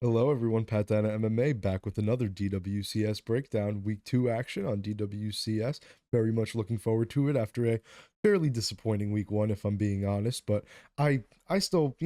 Hello everyone, Pat Dana MMA back with another DWCS breakdown, week 2 action on DWCS. Very much looking forward to it after a fairly disappointing week 1 if I'm being honest, but I still,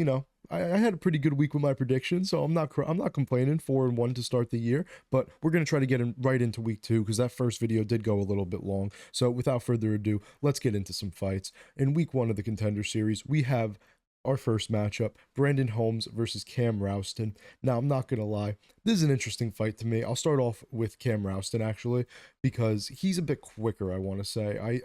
I had a pretty good week with my predictions, so I'm not complaining. 4-1 to start the year, but we're going to try to get right into week 2 because that first video did go a little bit long. So without further ado, let's get into some fights. In week 1 of the Contender series, we have our first matchup, Brandon Holmes versus Cam Rowston. Now, I'm not going to lie, this is an interesting fight to me. I'll start off with Cam Rowston, actually, because he's a bit quicker, I want to say.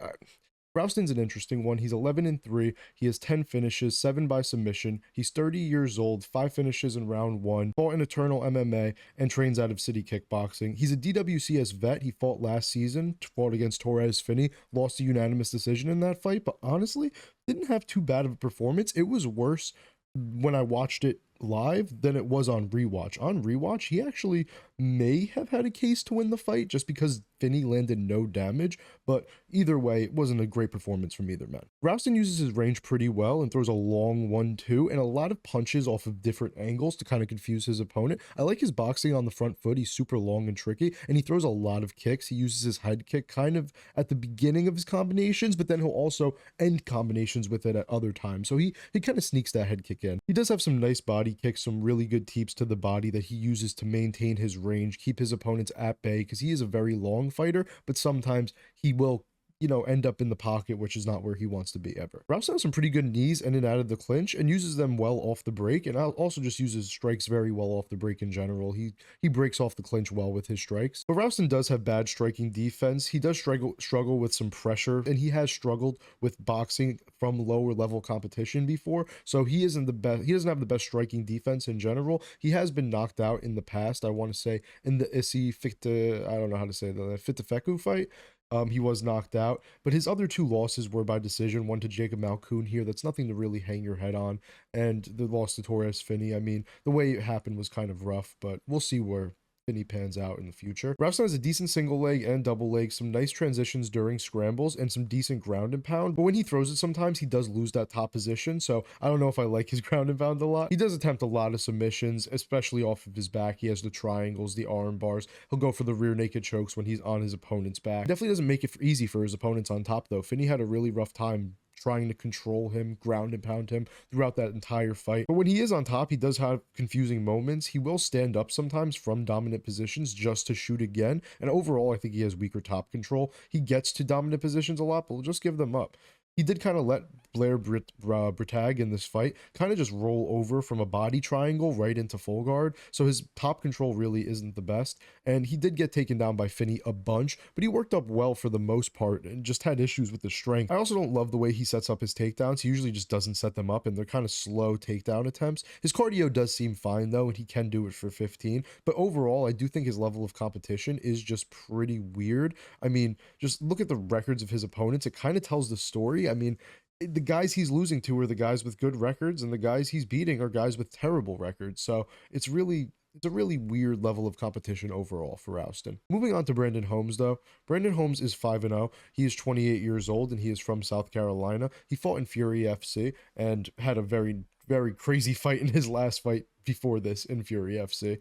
Rowston's an interesting one. He's 11-3. He has 10 finishes, 7 by submission. He's 30 years old, 5 finishes in round 1, fought in Eternal MMA, and trains out of City Kickboxing. He's a DWCS vet. He fought last season, fought against Torres Finney, lost a unanimous decision in that fight, but honestly, didn't have too bad of a performance. It was worse when I watched it live than it was on rewatch. On rewatch, he actually may have had a case to win the fight just because Finney landed no damage, but either way, it wasn't a great performance from either man. Rowston uses his range pretty well and throws a long 1-2 and a lot of punches off of different angles to kind of confuse his opponent. I like his boxing on the front foot. He's super long and tricky, and he throws a lot of kicks. He uses his head kick kind of at the beginning of his combinations, but then he'll also end combinations with it at other times. So he kind of sneaks that head kick in. He does have some nice body kicks, some really good teeps to the body that he uses to maintain his range, keep his opponents at bay, because he is a very long fighter, but sometimes he will end up in the pocket, which is not where he wants to be ever. Rowston has some pretty good knees in and out of the clinch and uses them well off the break, and also just uses strikes very well off the break in general. He breaks off the clinch well with his strikes. But Rowston does have bad striking defense. He does struggle with some pressure, and he has struggled with boxing from lower level competition before, so he isn't the best. He doesn't have the best striking defense in general. He has been knocked out in the past. I want to say in the Issy Ficta, I don't know how to say the Fitafeku fight. He was knocked out, but his other 2 losses were by decision. One to Jacob Malkoon here. That's nothing to really hang your head on. And the loss to Torres Finney. I mean, the way it happened was kind of rough, but we'll see where Finney pans out in the future. Rowston has a decent single leg and double leg, some nice transitions during scrambles, and some decent ground and pound. But when he throws it, sometimes he does lose that top position. So I don't know if I like his ground and pound a lot. He does attempt a lot of submissions, especially off of his back. He has the triangles, the arm bars. He'll go for the rear naked chokes when he's on his opponent's back. Definitely doesn't make it easy for his opponents on top, though. Finney had a really rough time trying to control him, ground and pound him throughout that entire fight. But when he is on top, he does have confusing moments. He will stand up sometimes from dominant positions just to shoot again. And overall, I think he has weaker top control. He gets to dominant positions a lot, but we'll just give them up. He did kind of let Blair Britag in this fight kind of just roll over from a body triangle right into full guard. So his top control really isn't the best. And he did get taken down by Finney a bunch, but he worked up well for the most part and just had issues with the strength. I also don't love the way he sets up his takedowns. He usually just doesn't set them up, and they're kind of slow takedown attempts. His cardio does seem fine though, and he can do it for 15. But overall, I do think his level of competition is just pretty weird. I mean, just look at the records of his opponents. It kind of tells the story. I mean, the guys he's losing to are the guys with good records, and the guys he's beating are guys with terrible records. So it's a really weird level of competition overall for Rowston. Moving on to Brandon Holmes, though. Brandon Holmes is 5-0. He is 28 years old, and he is from South Carolina. He fought in Fury FC and had a very, very crazy fight in his last fight before this in Fury FC.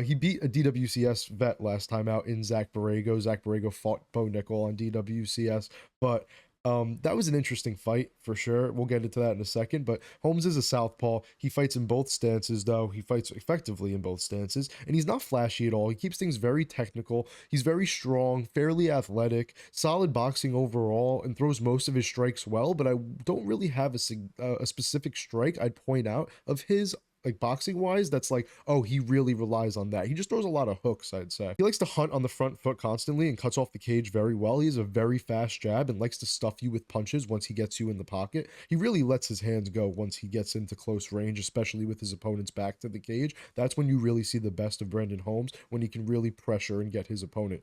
He beat a DWCS vet last time out in Zach Borrego. Zach Borrego fought Bo Nickel on DWCS, but that was an interesting fight for sure. We'll get into that in a second, but Holmes is a southpaw. He fights in both stances, though. He fights effectively in both stances, and he's not flashy at all. He keeps things very technical. He's very strong, fairly athletic, solid boxing overall, and throws most of his strikes well, but I don't really have a specific strike I'd point out of his, like boxing wise, that's like, oh, he really relies on that. He just throws a lot of hooks, I'd say. He likes to hunt on the front foot constantly and cuts off the cage very well. He has a very fast jab and likes to stuff you with punches once he gets you in the pocket. He really lets his hands go once he gets into close range, especially with his opponent's back to the cage. That's when you really see the best of Brandon Holmes, when he can really pressure and get his opponent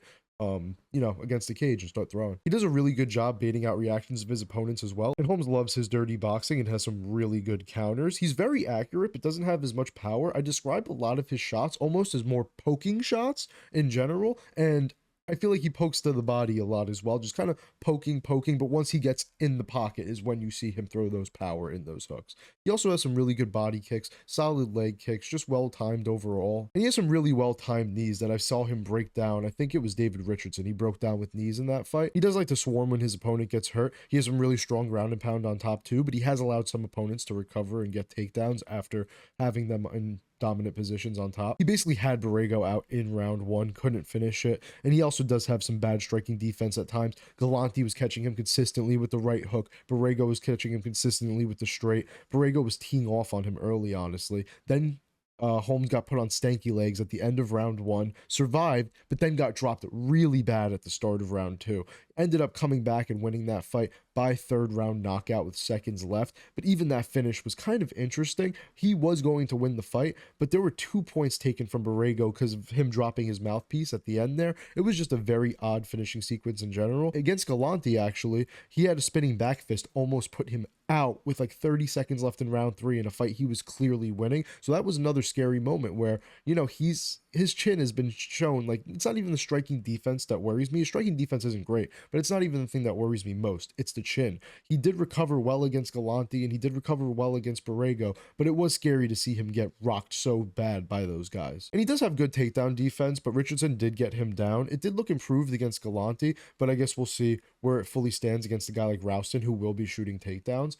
against the cage and start throwing. He does a really good job baiting out reactions of his opponents as well. And Holmes loves his dirty boxing and has some really good counters. He's very accurate, but doesn't have as much power. I describe a lot of his shots almost as more poking shots in general. And I feel like he pokes to the body a lot as well, just kind of poking, but once he gets in the pocket is when you see him throw those power in those hooks. He also has some really good body kicks, solid leg kicks, just well-timed overall. And he has some really well-timed knees that I saw him break down. I think it was David Richardson. He broke down with knees in that fight. He does like to swarm when his opponent gets hurt. He has some really strong ground and pound on top too, but he has allowed some opponents to recover and get takedowns after having them in dominant positions on top. He basically had Borrego out in round one, couldn't finish it, and he also does have some bad striking defense at times. Galante was catching him consistently with the right hook. Borrego was catching him consistently with the straight. Borrego was teeing off on him early, honestly. Then Holmes got put on stanky legs at the end of round one, survived, but then got dropped really bad at the start of round two. Ended up coming back and winning that fight by third round knockout with seconds left. But even that finish was kind of interesting. He was going to win the fight, but there were 2 points taken from Borrego because of him dropping his mouthpiece at the end there. It was just a very odd finishing sequence in general. Against Galante, actually, he had a spinning back fist, almost put him out with like 30 seconds left in round three in a fight he was clearly winning. So that was another scary moment where, you know, his chin has been shown, like, it's not even the striking defense that worries me. His striking defense isn't great, but it's not even the thing that worries me most. It's the chin. He did recover well against Galante and he did recover well against Borrego, but it was scary to see him get rocked so bad by those guys. And he does have good takedown defense, but Richardson did get him down. It did look improved against Galante, but I guess we'll see where it fully stands against a guy like Rowston, who will be shooting takedowns.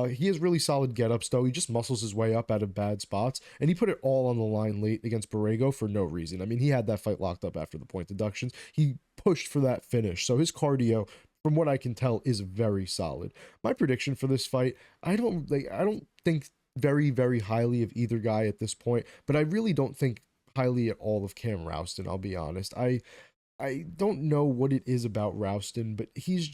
He has really solid get-ups, though. He just muscles his way up out of bad spots, and he put it all on the line late against Borrego for no reason. I mean, he had that fight locked up after the point deductions. He pushed for that finish, so his cardio, from what I can tell, is very solid. My prediction for this fight, I don't think very, very highly of either guy at this point, but I really don't think highly at all of Cam Rowston, I'll be honest. I don't know what it is about Rowston, but he's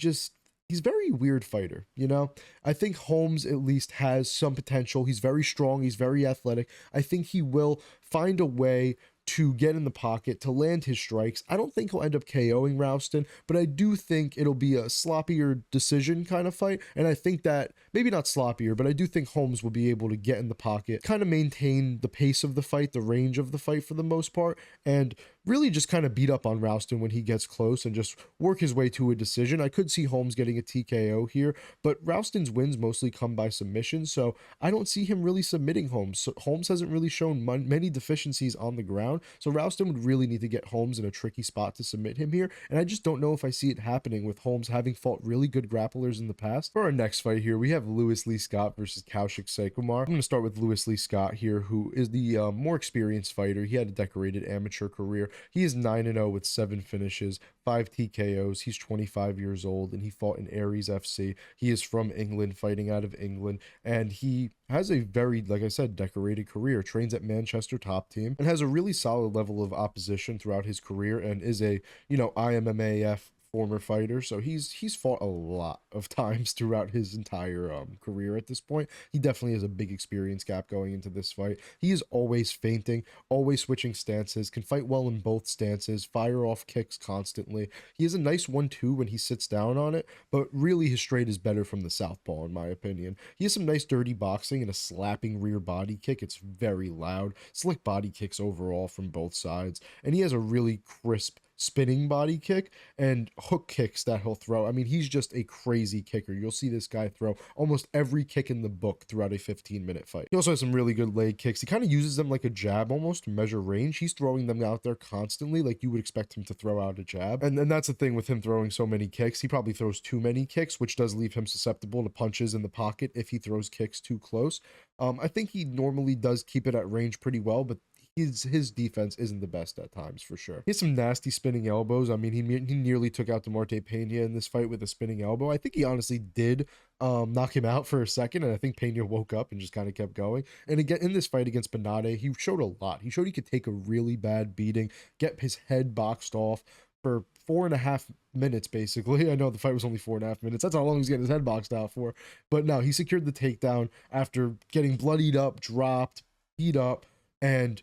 very weird fighter, you know? I think Holmes at least has some potential. He's very strong. He's very athletic. I think he will find a way to get in the pocket, to land his strikes. I don't think he'll end up KOing Rowston, but I do think it'll be a sloppier decision kind of fight. And I think that, maybe not sloppier, but I do think Holmes will be able to get in the pocket, kind of maintain the pace of the fight, the range of the fight for the most part, and really just kind of beat up on Rowston when he gets close and just work his way to a decision. I could see Holmes getting a TKO here, but Rowston's wins mostly come by submission, so I don't see him really submitting Holmes. So Holmes hasn't really shown many deficiencies on the ground, so Rowston would really need to get Holmes in a tricky spot to submit him here, and I just don't know if I see it happening with Holmes having fought really good grapplers in the past. For our next fight here, we have Lewis Lee Scott versus Kaushik Saikumar. I'm going to start with Lewis Lee Scott here, who is the more experienced fighter. He had a decorated amateur career. He is 9-0 with 7 finishes, 5 TKOs. He's 25 years old, and he fought in Aries FC. He is from England, fighting out of England, and he has a very, like I said, decorated career, trains at Manchester Top Team, and has a really solid level of opposition throughout his career, and is a, you know, IMMAF former fighter, so he's fought a lot of times throughout his entire career at this point. He definitely has a big experience gap going into this fight. He is always feinting, always switching stances, can fight well in both stances, fire off kicks constantly. He has a nice 1-2 when he sits down on it, but really his straight is better from the southpaw in my opinion. He has some nice dirty boxing and a slapping rear body kick. It's very loud, slick body kicks overall from both sides, and he has a really crisp spinning body kick and hook kicks that he'll throw. I mean, he's just a crazy kicker. You'll see this guy throw almost every kick in the book throughout a 15-minute fight. He also has some really good leg kicks. He kind of uses them like a jab almost to measure range. He's throwing them out there constantly like you would expect him to throw out a jab. And that's the thing with him throwing so many kicks. He probably throws too many kicks, which does leave him susceptible to punches in the pocket if he throws kicks too close. I think he normally does keep it at range pretty well, but his defense isn't the best at times, for sure. He has some nasty spinning elbows. I mean, he nearly took out DeMarte Pena in this fight with a spinning elbow. I think he honestly did knock him out for a second, and I think Pena woke up and just kind of kept going. And again, in this fight against Benade, he showed a lot. He showed he could take a really bad beating, get his head boxed off for 4.5 minutes, basically. I know the fight was only 4.5 minutes. That's how long he was getting his head boxed out for. But no, he secured the takedown after getting bloodied up, dropped, beat up, and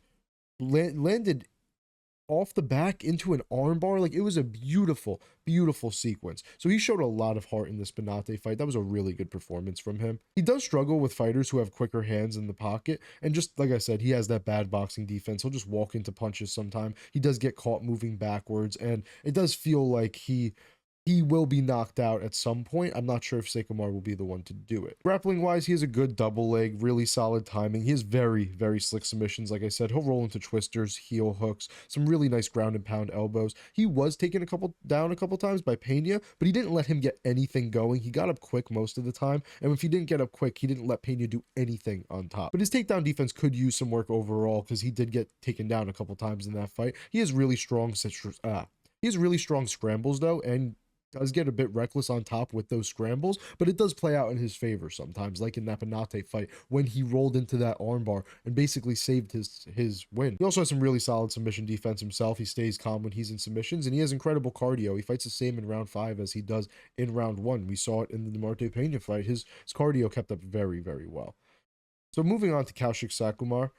landed off the back into an armbar. Like, it was a beautiful, beautiful sequence. So he showed a lot of heart in this Benate fight. That was a really good performance from him. He does struggle with fighters who have quicker hands in the pocket, and just like I said, he has that bad boxing defense. He'll just walk into punches sometime. He does get caught moving backwards, and it does feel like he will be knocked out at some point. I'm not sure if Saikumar will be the one to do it. Grappling wise, he has a good double leg, really solid timing. He has very, very slick submissions. Like I said, he'll roll into twisters, heel hooks, some really nice ground and pound elbows. He was taken down a couple times by Pena, but he didn't let him get anything going. He got up quick most of the time, and if he didn't get up quick, he didn't let Pena do anything on top. But his takedown defense could use some work overall, because he did get taken down a couple times in that fight. He has really strong scrambles though, and does get a bit reckless on top with those scrambles, but it does play out in his favor sometimes, like in that Benate fight when he rolled into that armbar and basically saved his win. He also has some really solid submission defense himself. He stays calm when he's in submissions, and he has incredible cardio. He fights the same in round 5 as he does in round 1. We saw it in the Marte Pena fight. His cardio kept up very, very well. So moving on to Kaushik Saikumar.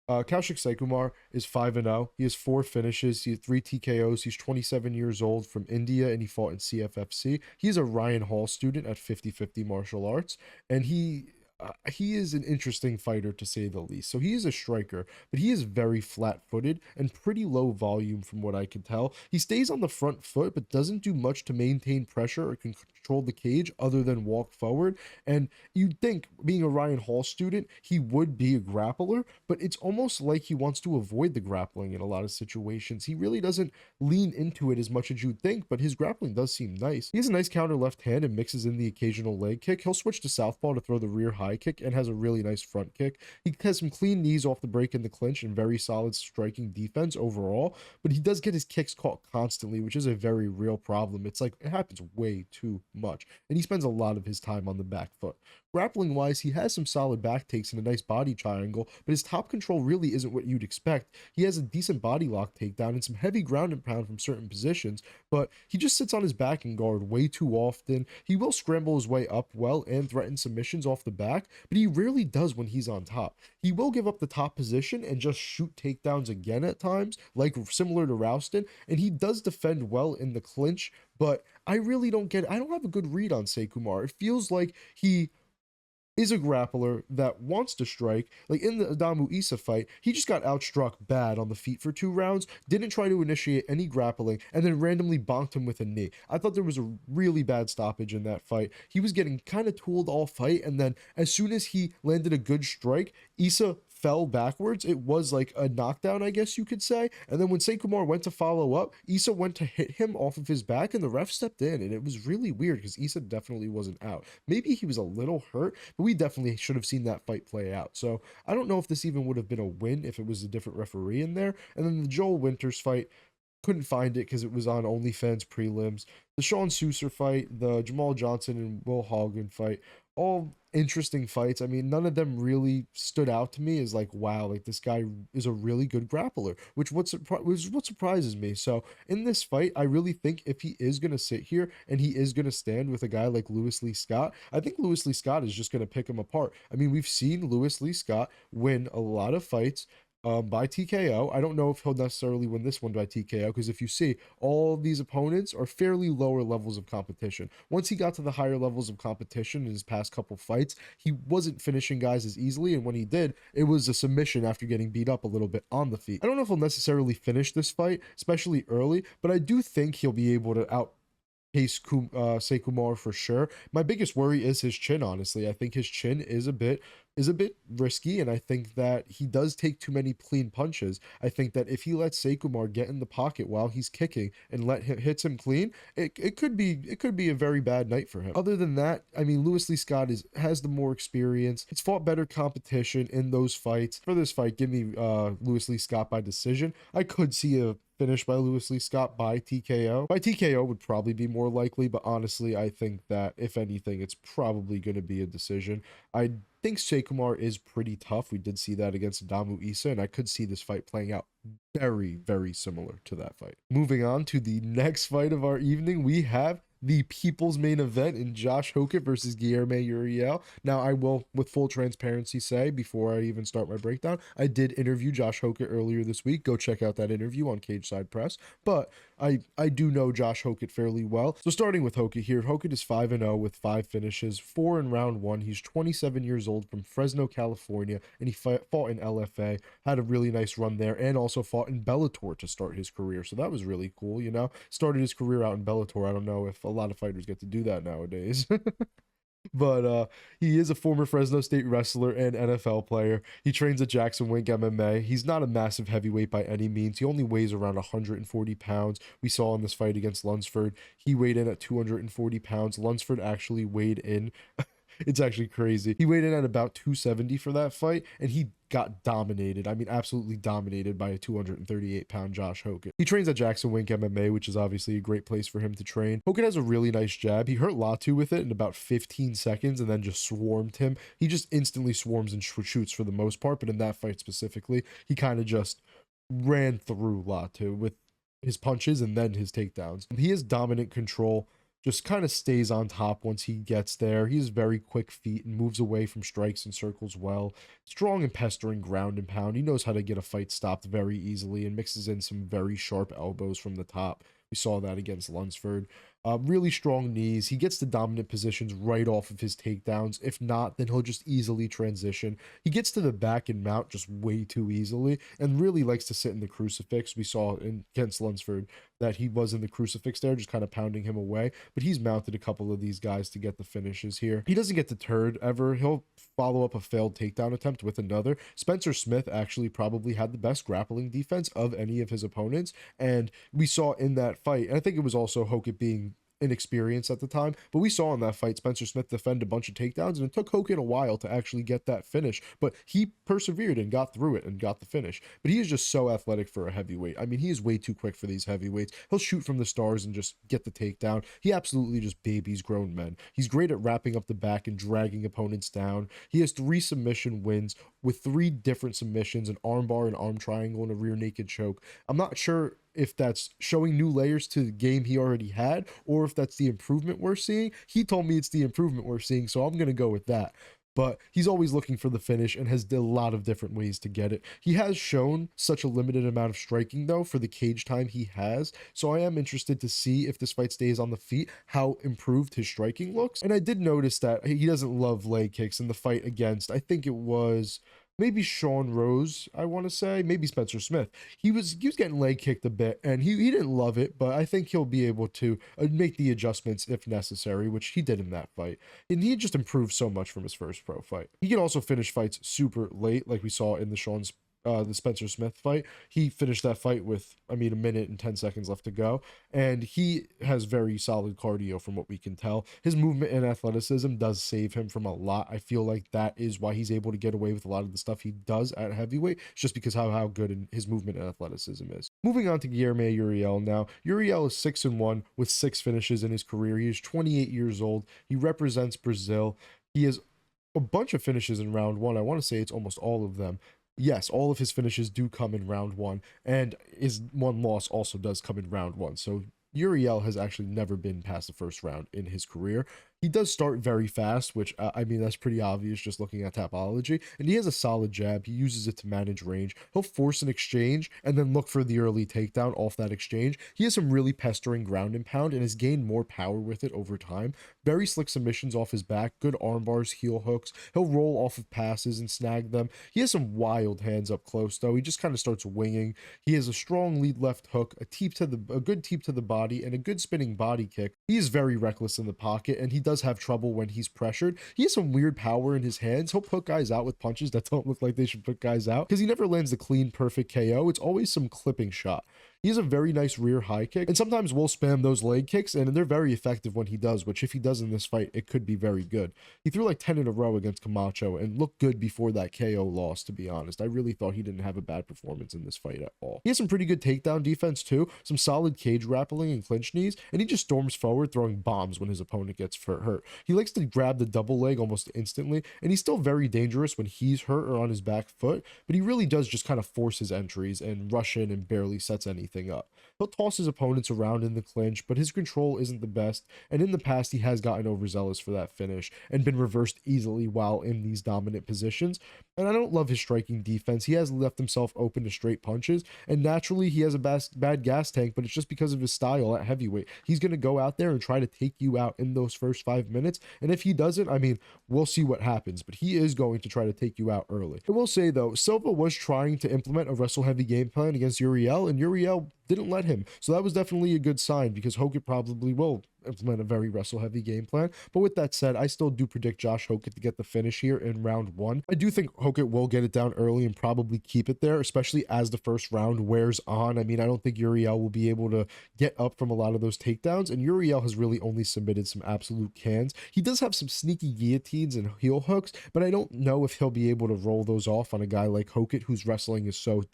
Kaushik Saikumar is 5-0. He has 4 finishes. He has 3 TKOs. He's 27 years old, from India, and he fought in CFFC. He's a Ryan Hall student at 50/50 martial arts, and he is an interesting fighter, to say the least. So he is a striker, but he is very flat-footed and pretty low volume from what I can tell. He stays on the front foot, but doesn't do much to maintain pressure or control the cage other than walk forward. And you'd think, being a Ryan Hall student, he would be a grappler, but it's almost like he wants to avoid the grappling in a lot of situations. He really doesn't lean into it as much as you'd think, but his grappling does seem nice. He has a nice counter left hand and mixes in the occasional leg kick. He'll switch to southpaw to throw the rear high kick, and has a really nice front kick. He has some clean knees off the break in the clinch and very solid striking defense overall, but he does get his kicks caught constantly, which is a very real problem. It's like, it happens way too much, and he spends a lot of his time on the back foot. Grappling wise, he has some solid back takes and a nice body triangle, but his top control really isn't what you'd expect. He has a decent body lock takedown and some heavy ground and pound from certain positions, but he just sits on his back and guard way too often. He will scramble his way up well and threaten submissions off the back, but he rarely does when he's on top. He will give up the top position and just shoot takedowns again at times, like similar to Rowston, and he does defend well in the clinch, but I really don't get it. I don't have a good read on Saikumar. It feels like he is a grappler that wants to strike. Like in the Adamu Issa fight, he just got outstruck bad on the feet for 2 rounds, didn't try to initiate any grappling, and then randomly bonked him with a knee. I thought there was a really bad stoppage in that fight. He was getting kind of tooled all fight, and then as soon as he landed a good strike, Issa fell backwards. It was like a knockdown, I guess you could say. And then when Saikumar went to follow up, Issa went to hit him off of his back, and the ref stepped in, and it was really weird because Issa definitely wasn't out. Maybe he was a little hurt, but we definitely should have seen that fight play out. So I don't know if this even would have been a win if it was a different referee in there. And then the Joel Winters fight, couldn't find it because it was on OnlyFans prelims. The Sean Souser fight, the Jamal Johnson and Will Hogan fight, all interesting fights. I mean, none of them really stood out to me as like, wow, like this guy is a really good grappler, which what surprises me. So in this fight, I really think if he is going to sit here and he is going to stand with a guy like Lewis Lee Scott, I think Lewis Lee Scott is just going to pick him apart. I mean, we've seen Lewis Lee Scott win a lot of fights by TKO. I don't know if he'll necessarily win this one by TKO, because if you see, all these opponents are fairly lower levels of competition. Once he got to the higher levels of competition in his past couple fights, he wasn't finishing guys as easily, and when he did, it was a submission after getting beat up a little bit on the feet. I don't know if he'll necessarily finish this fight, especially early, but I do think he'll be able to outpace Saikumar for sure. My biggest worry is his chin, honestly. I think his chin is a bit risky, and I think that he does take too many clean punches. I think that if he lets Saikumar get in the pocket while he's kicking and hits him clean, it could be a very bad night for him. Other than that, I mean, Lewis Lee Scott has the more experience. He's fought better competition in those fights. For this fight, give me Lewis Lee Scott by decision. I could see a finish by Lewis Lee Scott by TKO. By TKO would probably be more likely, but honestly, I think that if anything, it's probably going to be a decision. I think Saikumar is pretty tough. We did see that against Adamu Issa, and I could see this fight playing out very, very similar to that fight. Moving on to the next fight of our evening, we have the people's main event in Josh Hokit versus Guilherme Uriel. Now, I will, with full transparency, say before I even start my breakdown, I did interview Josh Hokit earlier this week. Go check out that interview on Cage Side Press. But I do know Josh Hokit fairly well. So starting with Hokit here, Hokit is 5-0 with 5 finishes, 4 in round 1. He's 27 years old from Fresno, California, and he fought in LFA, had a really nice run there, and also fought in Bellator to start his career. So that was really cool, you know? Started his career out in Bellator. I don't know if a lot of fighters get to do that nowadays. But he is a former Fresno State wrestler and NFL player. He trains at Jackson Wink MMA. He's not a massive heavyweight by any means. He only weighs around 140 pounds. We saw in this fight against Lunsford, he weighed in at 240 pounds. Lunsford actually weighed in it's actually crazy. He weighed in at about 270 for that fight, and he got dominated. I mean, absolutely dominated by a 238-pound Josh Hokit. He trains at Jackson Wink MMA, which is obviously a great place for him to train. Hokit has a really nice jab. He hurt Latu with it in about 15 seconds and then just swarmed him. He just instantly swarms and shoots for the most part, but in that fight specifically, he kind of just ran through Latu with his punches and then his takedowns. He has dominant control, just kind of stays on top once he gets there. He has very quick feet and moves away from strikes and circles well. Strong and pestering ground and pound. He knows how to get a fight stopped very easily and mixes in some very sharp elbows from the top. We saw that against Lunsford. Really strong knees. He gets the dominant positions right off of his takedowns. If not, then he'll just easily transition. He gets to the back and mount just way too easily and really likes to sit in the crucifix. We saw against Lunsford that he was in the crucifix there, just kind of pounding him away. But he's mounted a couple of these guys to get the finishes here. He doesn't get deterred ever. He'll follow up a failed takedown attempt with another. Spencer Smith actually probably had the best grappling defense of any of his opponents. And we saw in that fight, and I think it was also Hokit being inexperienced at the time, but we saw in that fight Spencer Smith defend a bunch of takedowns, and it took Hokit a while to actually get that finish, but he persevered and got through it and got the finish. But he is just so athletic for a heavyweight. I mean, he is way too quick for these heavyweights. He'll shoot from the stars and just get the takedown. He absolutely just babies grown men. He's great at wrapping up the back and dragging opponents down. He has 3 submission wins with 3 different submissions, an armbar, an arm triangle, and a rear naked choke. I'm not sure if that's showing new layers to the game he already had, or if that's the improvement we're seeing. He told me it's the improvement we're seeing, so I'm going to go with that. But he's always looking for the finish and has a lot of different ways to get it. He has shown such a limited amount of striking, though, for the cage time he has. So I am interested to see if this fight stays on the feet, how improved his striking looks. And I did notice that he doesn't love leg kicks in the fight against, I think it was maybe Sean Rose, I want to say, maybe Spencer Smith. He was getting leg kicked a bit, and he didn't love it, but I think he'll be able to make the adjustments if necessary, which he did in that fight. And he just improved so much from his first pro fight. He can also finish fights super late, like we saw in the Spencer Smith fight. He finished that fight with, I mean, 1 minute and 10 seconds left to go, and he has very solid cardio from what we can tell. His movement and athleticism does save him from a lot. I feel like that is why he's able to get away with a lot of the stuff he does at heavyweight, just because how good his movement and athleticism is. Moving on to Guilherme Uriel now. Uriel is 6-1 with 6 finishes in his career. He is 28 years old. He represents Brazil. He has a bunch of finishes in round 1. I want to say it's almost all of them. Yes, all of his finishes do come in round 1, and his one loss also does come in round 1. So Uriel has actually never been past the first round in his career. He does start very fast, which, I mean, that's pretty obvious just looking at Tapology. And he has a solid jab. He uses it to manage range. He'll force an exchange and then look for the early takedown off that exchange. He has some really pestering ground and pound and has gained more power with it over time. Very slick submissions off his back, good arm bars, heel hooks. He'll roll off of passes and snag them. He has some wild hands up close, though. He just kind of starts winging. He has a strong lead left hook, a good teep to the body, and a good spinning body kick. He is very reckless in the pocket, and he does have trouble when he's pressured. He has some weird power in his hands. He'll put guys out with punches that don't look like they should put guys out, because he never lands the clean, perfect KO. It's always some clipping shot. He has a very nice rear high kick, and sometimes we'll spam those leg kicks, and they're very effective when he does, which if he does in this fight, it could be very good. He threw like 10 in a row against Camacho and looked good before that KO loss, to be honest. I really thought he didn't have a bad performance in this fight at all. He has some pretty good takedown defense too, some solid cage grappling and clinch knees, and he just storms forward throwing bombs when his opponent gets hurt. He likes to grab the double leg almost instantly, and he's still very dangerous when he's hurt or on his back foot, but he really does just kind of force his entries and rush in and barely sets anything anything up. He'll toss his opponents around in the clinch, but his control isn't the best, and in the past he has gotten overzealous for that finish and been reversed easily while in these dominant positions. And I don't love his striking defense. He has left himself open to straight punches, and naturally he has a bad gas tank, but it's just because of his style at heavyweight. He's going to go out there and try to take you out in those first 5 minutes, and if he doesn't, I mean, we'll see what happens, but he is going to try to take you out early. I will say though, Silva was trying to implement a wrestle heavy game plan against Uriel, and Uriel didn't let him. So that was definitely a good sign, because Hokit probably will implement a very wrestle heavy game plan. But with that said, I still do predict Josh Hokit to get the finish here in round 1. I do think Hokit will get it down early and probably keep it there, especially as the first round wears on. I mean, I don't think Uriel will be able to get up from a lot of those takedowns, and Uriel has really only submitted some absolute cans. He does have some sneaky guillotines and heel hooks, but I don't know if he'll be able to roll those off on a guy like Hokit, whose wrestling is so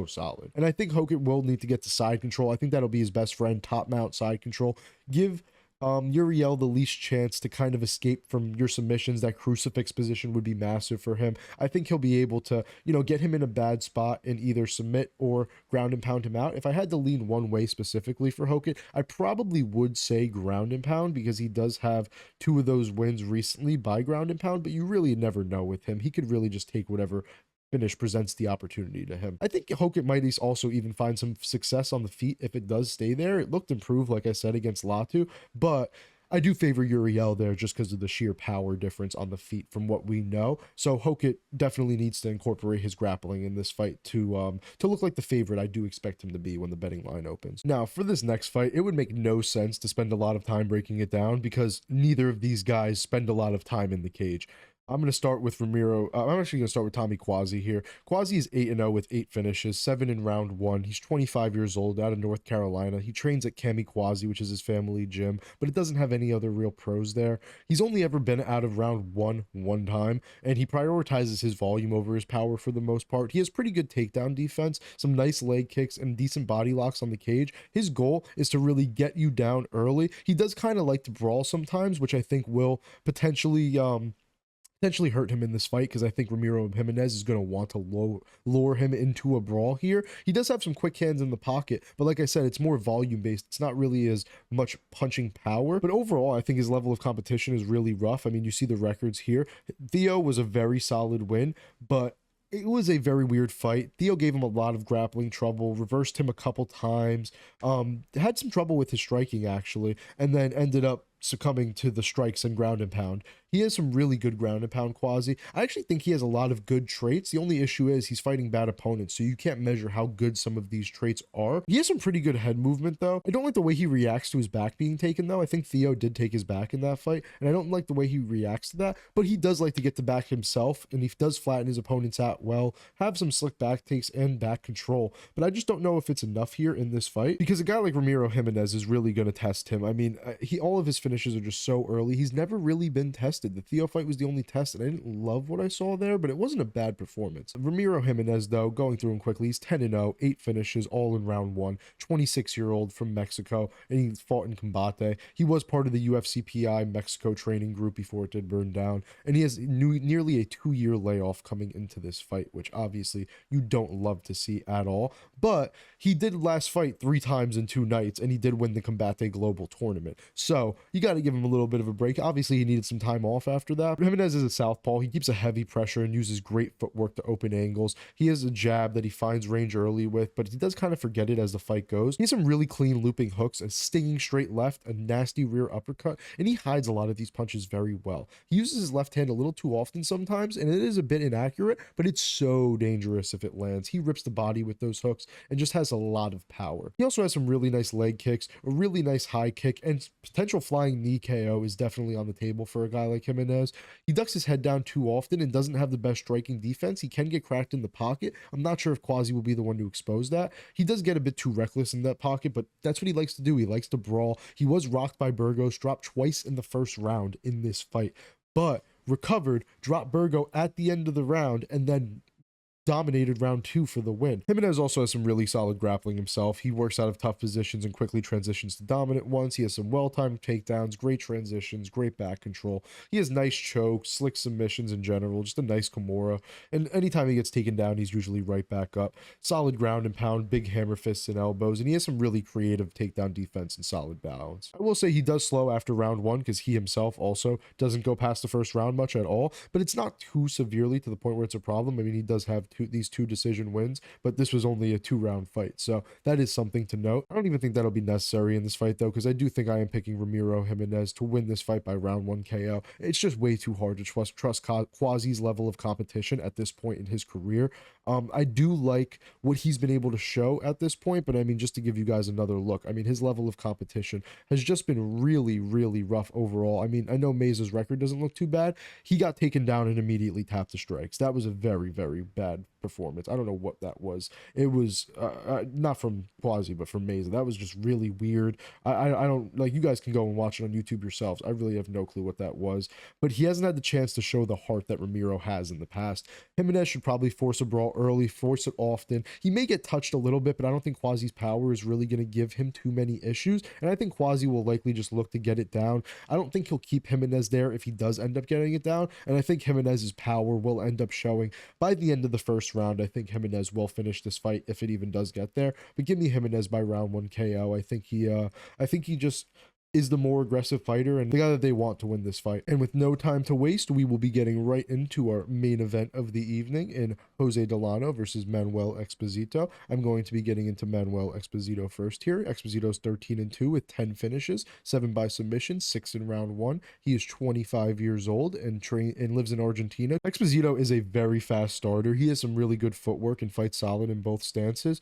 solid. And I think Hokit will need to get to side control. I think that'll be his best friend, top mount side control. Give Uriel the least chance to kind of escape from your submissions. That crucifix position would be massive for him. I think he'll be able to, get him in a bad spot and either submit or ground and pound him out. If I had to lean one way specifically for Hokit, I probably would say ground and pound, because he does have 2 of those wins recently by ground and pound, but you really never know with him. He could really just take whatever finish presents the opportunity to him. I think Hokit might also even find some success on the feet if it does stay there. It looked improved, like I said, against Latu, but I do favor Uriel there just because of the sheer power difference on the feet from what we know. So Hokit definitely needs to incorporate his grappling in this fight to look like the favorite I do expect him to be when the betting line opens. Now, for this next fight, it would make no sense to spend a lot of time breaking it down, because neither of these guys spend a lot of time in the cage. I'm going to start with Ramiro. I'm actually going to start with Tommy Cuozzi here. Cuozzi is 8-0 with 8 finishes, 7 in round 1. He's 25 years old, out of North Carolina. He trains at Tommy Cuozzi, which is his family gym, but it doesn't have any other real pros there. He's only ever been out of round 1 time, and he prioritizes his volume over his power for the most part. He has pretty good takedown defense, some nice leg kicks, and decent body locks on the cage. His goal is to really get you down early. He does kind of like to brawl sometimes, which I think will potentially hurt him in this fight, because I think Ramiro Jiminez is going to want to lure him into a brawl here. He does have some quick hands in the pocket, but like I said, it's more volume based. It's not really as much punching power, but overall I think his level of competition is really rough. I mean, you see the records here. Theo was a very solid win, but it was a very weird fight. Theo gave him a lot of grappling trouble, reversed him a couple times, had some trouble with his striking actually, and then ended up succumbing to the strikes and ground and pound. He has some really good ground and pound, Cuozzi. I actually think he has a lot of good traits. The only issue is he's fighting bad opponents, so you can't measure how good some of these traits are. He has some pretty good head movement, though. I don't like the way he reacts to his back being taken, though. I think Theo did take his back in that fight, and I don't like the way he reacts to that, but he does like to get the back himself, and he does flatten his opponents out well, have some slick back takes and back control, but I just don't know if it's enough here in this fight, because a guy like Ramiro Jiminez is really going to test him. I mean, all of his finishes are just so early. He's never really been tested. The Theo fight was the only test, and I didn't love what I saw there, but it wasn't a bad performance. Ramiro Jiminez, though, going through him quickly, he's 10-0, 8 finishes, all in round 1, 26-year-old from Mexico, and he fought in Combate. He was part of the UFCPI Mexico training group before it did burn down, and he has nearly a 2-year layoff coming into this fight, which obviously you don't love to see at all, but he did last fight 3 times in 2 nights, and he did win the Combate Global Tournament, so you got to give him a little bit of a break. Obviously, he needed some time off after that. Jimenez is a southpaw. He keeps a heavy pressure and uses great footwork to open angles. He has a jab that he finds range early with, but he does kind of forget it as the fight goes. He has some really clean looping hooks, a stinging straight left, a nasty rear uppercut, and he hides a lot of these punches very well. He uses his left hand a little too often sometimes, and it is a bit inaccurate, but it's so dangerous if it lands. He rips the body with those hooks and just has a lot of power. He also has some really nice leg kicks, a really nice high kick, and potential flying knee KO is definitely on the table for a guy like Jimenez. He ducks his head down too often and doesn't have the best striking defense. He can get cracked in the pocket. I'm not sure if Cuozzi will be the one to expose that. He does get a bit too reckless in that pocket, but that's what he likes to do. He likes to brawl. He was rocked by Burgos, dropped twice in the first round in this fight, but recovered, dropped Burgo at the end of the round, and then dominated round 2 for the win. Jimenez also has some really solid grappling himself. He works out of tough positions and quickly transitions to dominant ones. He has some well-timed takedowns, great transitions, great back control. He has nice chokes, slick submissions in general, just a nice Kimura. And anytime he gets taken down, he's usually right back up. Solid ground and pound, big hammer fists and elbows, and he has some really creative takedown defense and solid balance. I will say he does slow after round 1 because he himself also doesn't go past the first round much at all, but it's not too severely to the point where it's a problem. I mean, he does have these two decision wins, but this was only a 2-round fight, so that is something to note. I don't even think that'll be necessary in this fight though, because I do think I am picking Ramiro Jiminez to win this fight by round 1 KO. It's just way too hard to trust Cuozzi's level of competition at this point in his career. I do like what he's been able to show at this point, but I mean, just to give you guys another look, I mean, his level of competition has just been really, really rough overall. I mean, I know Meza's record doesn't look too bad. He got taken down and immediately tapped the strikes. That was a very, very bad performance. I don't know what that was. It was not from Cuozzi, but from Meza. That was just really weird. I don't, like, you guys can go and watch it on YouTube yourselves. I really have no clue what that was, but he hasn't had the chance to show the heart that Ramiro has in the past. Jimenez should probably force a brawl early, force it often. He may get touched a little bit, but I don't think Cuozzi's power is really going to give him too many issues, and I think Cuozzi will likely just look to get it down. I don't think he'll keep Jimenez there if he does end up getting it down, and I think Jimenez's power will end up showing by the end of the first round. I think Jimenez will finish this fight if it even does get there, but give me Jimenez by round 1 KO. I think he just is the more aggressive fighter and the guy that they want to win this fight. And with no time to waste, we will be getting right into our main event of the evening in Jose Delano versus Manuel Exposito. I'm going to be getting into Manuel Exposito first here. Exposito's 13-2 with 10 finishes, 7 by submission, 6 in round 1. He is 25 years old and lives in Argentina. Exposito is a very fast starter. He has some really good footwork and fights solid in both stances.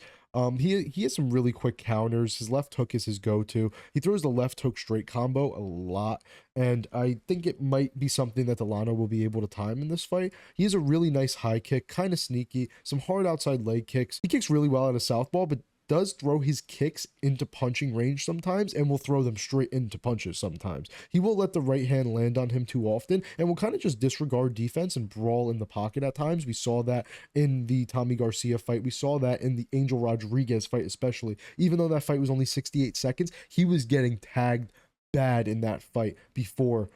He has some really quick counters. His left hook is his go-to. He throws the left hook straight combo a lot, and I think it might be something that Delano will be able to time in this fight. He has a really nice high kick, kind of sneaky, some hard outside leg kicks. He kicks really well out of southpaw, but does throw his kicks into punching range sometimes and will throw them straight into punches sometimes. He will let the right hand land on him too often and will kind of just disregard defense and brawl in the pocket at times. We saw that in the Tommy Garcia fight. We saw that in the Angel Rodriguez fight especially. Even though that fight was only 68 seconds, he was getting tagged bad in that fight before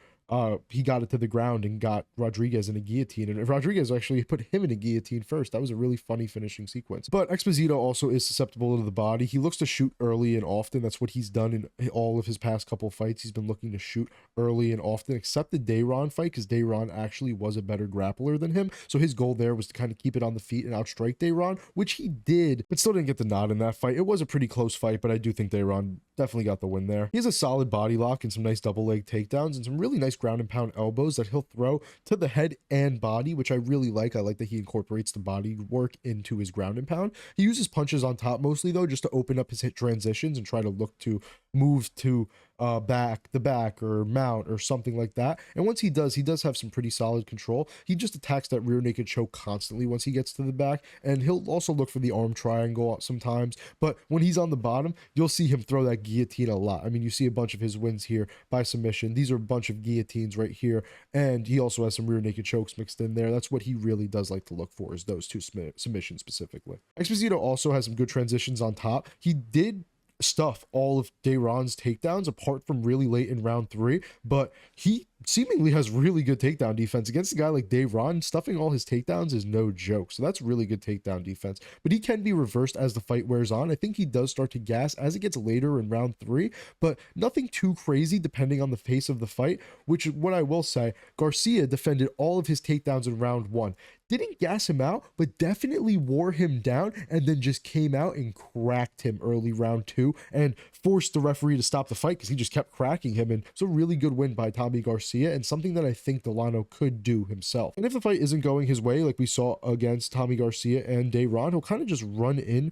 he got it to the ground and got Rodriguez in a guillotine, and Rodriguez actually put him in a guillotine first. That was a really funny finishing sequence. But Exposito also is susceptible to the body. He looks to shoot early and often. That's what he's done in all of his past couple fights. He's been looking to shoot early and often, except the Dayron fight, because Dayron actually was a better grappler than him. So his goal there was to kind of keep it on the feet and outstrike Dayron, which he did, but still didn't get the nod in that fight. It was a pretty close fight, but I do think Dayron definitely got the win there. He has a solid body lock and some nice double leg takedowns and some really nice ground and pound elbows that he'll throw to the head and body, which I really like. I like that he incorporates the body work into his ground and pound. He uses punches on top mostly though, just to open up his hit transitions and try to look to move to the back or mount or something like that. And once he does have some pretty solid control. He just attacks that rear naked choke constantly once he gets to the back, and he'll also look for the arm triangle sometimes. But when he's on the bottom, you'll see him throw that guillotine a lot. I mean, you see a bunch of his wins here by submission. These are a bunch of guillotines right here, and he also has some rear naked chokes mixed in there. That's what he really does like to look for, is those two submissions specifically. Exposito also has some good transitions on top. He did stuff all of Dayron's takedowns apart from really late in round 3, but he seemingly has really good takedown defense against a guy like Dayron. Stuffing all his takedowns is no joke, so that's really good takedown defense, but he can be reversed as the fight wears on. I think he does start to gas as it gets later in round 3, but nothing too crazy depending on the pace of the fight, which is what I will say. Garcia defended all of his takedowns in round 1, didn't gas him out, but definitely wore him down, and then just came out and cracked him early round 2 and forced the referee to stop the fight because he just kept cracking him. And it's a really good win by Tommy Garcia, and something that I think Delano could do himself. And if the fight isn't going his way, like we saw against Tommy Garcia and Dayron, he'll kind of just run in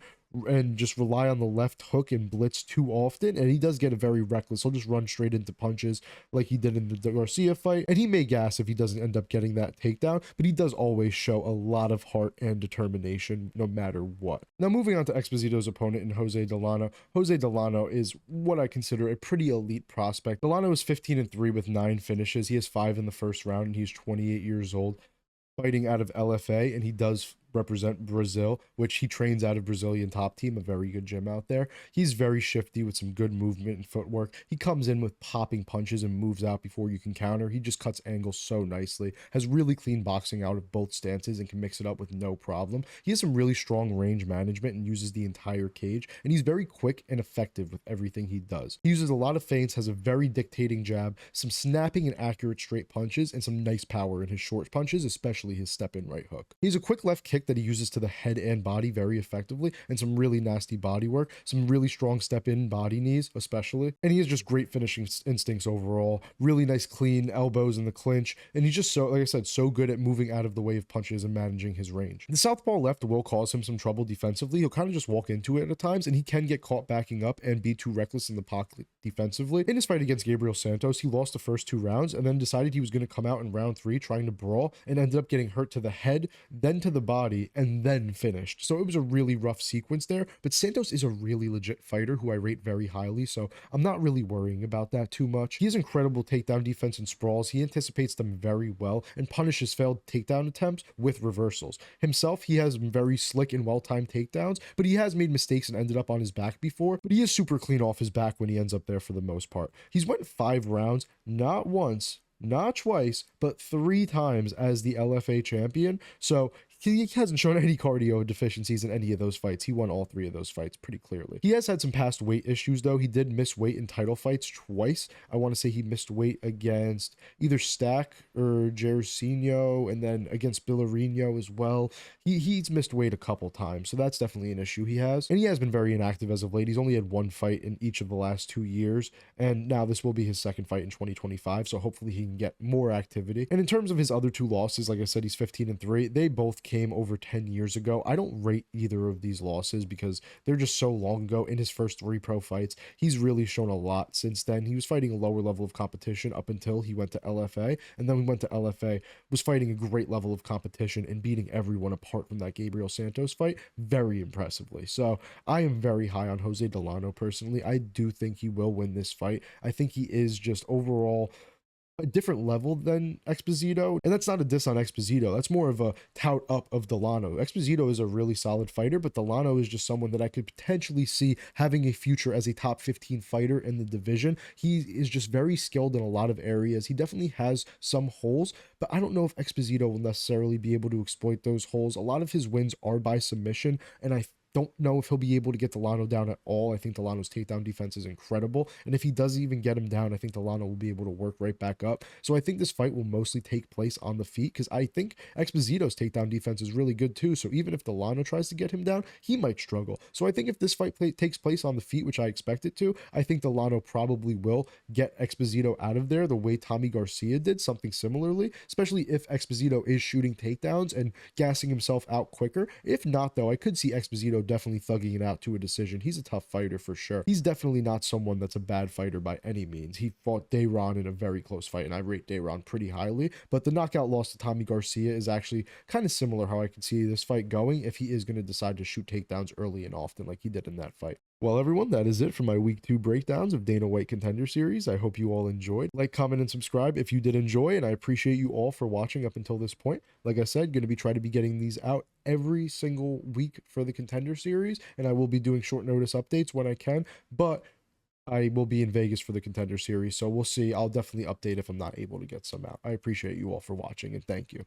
and just rely on the left hook and blitz too often, and he does get a very reckless. He'll just run straight into punches like he did in the Garcia fight, and he may gas if he doesn't end up getting that takedown, but he does always show a lot of heart and determination no matter what. Now moving on to Exposito's opponent in Jose Delano. Jose Delano is what I consider a pretty elite prospect. Delano is 15-3 with 9 finishes. He has 5 in the first round, and he's 28 years old, fighting out of LFA, and he does represent Brazil, which he trains out of Brazilian Top Team, a very good gym out there. He's very shifty with some good movement and footwork. He comes in with popping punches and moves out before you can counter. He just cuts angles so nicely, has really clean boxing out of both stances and can mix it up with no problem. He has some really strong range management and uses the entire cage, and he's very quick and effective with everything he does. He uses a lot of feints, has a very dictating jab, some snapping and accurate straight punches, and some nice power in his short punches, especially his step-in right hook. He has a quick left kick that he uses to the head and body very effectively, and some really nasty body work, some really strong step-in body knees especially, and he has just great finishing instincts overall, really nice clean elbows in the clinch, and he's just so, like I said, so good at moving out of the way of punches and managing his range. The southpaw left will cause him some trouble defensively. He'll kind of just walk into it at times, and he can get caught backing up and be too reckless in the pocket defensively. In his fight against Gabriel Santos, he lost the first 2 rounds and then decided he was going to come out in round 3 trying to brawl, and ended up getting hurt to the head, then to the body, and then finished. So it was a really rough sequence there, but Santos is a really legit fighter who I rate very highly, so I'm not really worrying about that too much. He has incredible takedown defense and sprawls. He anticipates them very well and punishes failed takedown attempts with reversals. Himself, he has very slick and well-timed takedowns, but he has made mistakes and ended up on his back before, but he is super clean off his back when he ends up there for the most part. He's went 5 rounds, not once, not twice, but 3 times as the LFA champion. So he hasn't shown any cardio deficiencies in any of those fights. He won all 3 of those fights pretty clearly. He has had some past weight issues though. He did miss weight in title fights twice. I want to say he missed weight against either Stack or Jairzinho, and then against Billerino as well. He's missed weight a couple times, so that's definitely an issue he has. And he has been very inactive as of late. He's only had 1 fight in each of the last 2 years, and now this will be his 2nd fight in 2025, so hopefully he can get more activity. And in terms of his other 2 losses, like I said, he's 15-3. They both came over 10 years ago. I don't rate either of these losses because they're just so long ago. In his first 3 pro fights, he's really shown a lot since then. He was fighting a lower level of competition up until he went to LFA, and then we went to LFA, was fighting a great level of competition and beating everyone apart from that Gabriel Santos fight very impressively. So I am very high on Jose Delano personally. I do think he will win this fight. I think he is just overall a different level than Exposito, and that's not a diss on Exposito. That's more of a tout up of Delano. Exposito is a really solid fighter, but Delano is just someone that I could potentially see having a future as a top 15 fighter in the division. He is just very skilled in a lot of areas. He definitely has some holes, but I don't know if Exposito will necessarily be able to exploit those holes. A lot of his wins are by submission, and I don't know if he'll be able to get Delano down at all. I think Delano's takedown defense is incredible, and if he does even get him down, I think Delano will be able to work right back up. So I think this fight will mostly take place on the feet, because I think Exposito's takedown defense is really good too, so even if Delano tries to get him down, he might struggle. So I think if this fight takes place on the feet, which I expect it to, I think Delano probably will get Exposito out of there the way Tommy Garcia did, something similarly, especially if Exposito is shooting takedowns and gassing himself out quicker. If not though, I could see Exposito definitely thugging it out to a decision. He's a tough fighter for sure. He's definitely not someone that's a bad fighter by any means. He fought Dayron in a very close fight, and I rate Dayron pretty highly, but the knockout loss to Tommy Garcia is actually kind of similar how I could see this fight going if he is going to decide to shoot takedowns early and often like he did in that fight. Well, everyone, that is it for my week 2 breakdowns of Dana White Contender Series. I hope you all enjoyed. Like, comment, and subscribe if you did enjoy, and I appreciate you all for watching up until this point. Like I said, going to be trying to be getting these out every single week for the Contender Series, and I will be doing short notice updates when I can, but I will be in Vegas for the Contender Series, so we'll see. I'll definitely update if I'm not able to get some out. I appreciate you all for watching, and thank you.